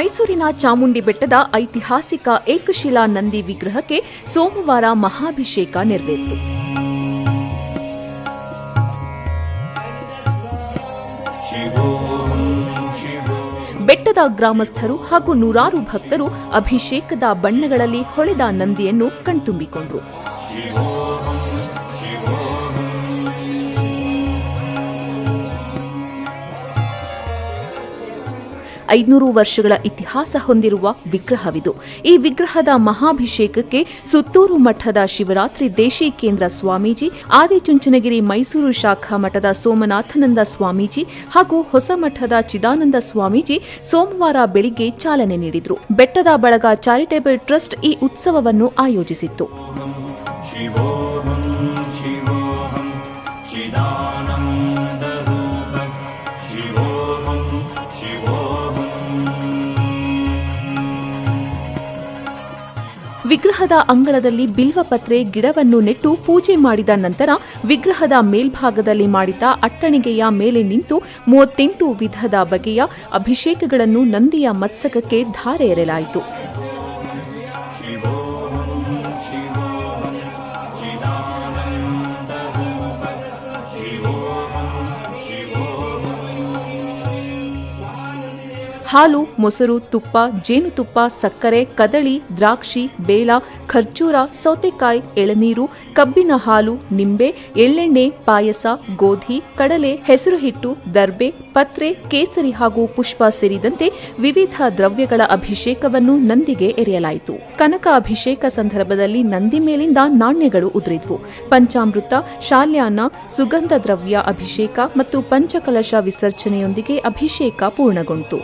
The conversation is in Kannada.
ಮೈಸೂರಿನ ಚಾಮುಂಡಿ ಬೆಟ್ಟದ ಐತಿಹಾಸಿಕ ಏಕಶಿಲಾ ನಂದಿ ವಿಗ್ರಹಕ್ಕೆ ಸೋಮವಾರ ಮಹಾಭಿಷೇಕ ನೆರವೇರಿತು. ಬೆಟ್ಟದ ಗ್ರಾಮಸ್ಥರು ಹಾಗೂ ನೂರಾರು ಭಕ್ತರು ಅಭಿಷೇಕದ ಬಣ್ಣಗಳಲ್ಲಿ ಹೊಳೆದ ನಂದಿಯನ್ನು ಕಣ್ತುಂಬಿಕೊಂಡರು. 500 ವರ್ಷಗಳ ಇತಿಹಾಸ ಹೊಂದಿರುವ ವಿಗ್ರಹವಿದು. ಈ ವಿಗ್ರಹದ ಮಹಾಭಿಷೇಕಕ್ಕೆ ಸುತ್ತೂರು ಮಠದ ಶಿವರಾತ್ರಿ ದೇಶೀಕೇಂದ್ರ ಸ್ವಾಮೀಜಿ, ಆದಿಚುಂಚನಗಿರಿ ಮೈಸೂರು ಶಾಖಾ ಮಠದ ಸೋಮನಾಥಾನಂದ ಸ್ವಾಮೀಜಿ ಹಾಗೂ ಹೊಸ ಮಠದ ಚಿದಾನಂದ ಸ್ವಾಮೀಜಿ ಸೋಮವಾರ ಬೆಳಿಗ್ಗೆ ಚಾಲನೆ ನೀಡಿದರು. ಬೆಟ್ಟದ ಬಳಗ ಚಾರಿಟೇಬಲ್ ಟ್ರಸ್ಟ್ ಈ ಉತ್ಸವವನ್ನು ಆಯೋಜಿಸಿತ್ತು. ವಿಗ್ರಹದ ಅಂಗಳದಲ್ಲಿ ಬಿಲ್ವಪತ್ರೆ ಗಿಡವನ್ನು ನೆಟ್ಟು ಪೂಜೆ ಮಾಡಿದ ನಂತರ ವಿಗ್ರಹದ ಮೇಲ್ಭಾಗದಲ್ಲಿ ಮಾಡಿದ ಅಟ್ಟಣಿಗೆಯ ಮೇಲೆ ನಿಂತು 38 ವಿಧದ ಬಗೆಯ ಅಭಿಷೇಕಗಳನ್ನು ನಂದಿಯ ಮಸ್ತಕಕ್ಕೆ ಧಾರೆ ಎರೆಯಲಾಯಿತು. ಹಾಲು, ಮೊಸರು, ತುಪ್ಪ, ಜೇನುತುಪ್ಪ, ಸಕ್ಕರೆ, ಕದಳಿ, ದ್ರಾಕ್ಷಿ, ಬೇಲ, ಖರ್ಜೂರ, ಸೌತೆಕಾಯಿ, ಎಳನೀರು, ಕಬ್ಬಿನ ಹಾಲು, ನಿಂಬೆ, ಎಳ್ಳೆಣ್ಣೆ, ಪಾಯಸ, ಗೋಧಿ, ಕಡಲೆ, ಹೆಸರು ಹಿಟ್ಟು, ದರ್ಬೆ, ಪತ್ರೆ, ಕೇಸರಿ ಹಾಗೂ ಪುಷ್ಪ ಸೇರಿದಂತೆ ವಿವಿಧ ದ್ರವ್ಯಗಳ ಅಭಿಷೇಕವನ್ನು ನಂದಿಗೆ ಎರೆಯಲಾಯಿತು. ಕನಕ ಅಭಿಷೇಕ ಸಂದರ್ಭದಲ್ಲಿ ನಂದಿ ಮೇಲಿಂದ ನಾಣ್ಯಗಳು ಉದುರಿದ್ವು. ಪಂಚಾಮೃತ, ಶಾಲ್ಯಾನ್ನ, ಸುಗಂಧ ದ್ರವ್ಯ ಅಭಿಷೇಕ ಮತ್ತು ಪಂಚಕಲಶ ವಿಸರ್ಜನೆಯೊಂದಿಗೆ ಅಭಿಷೇಕ ಪೂರ್ಣಗೊಂಡಿತು.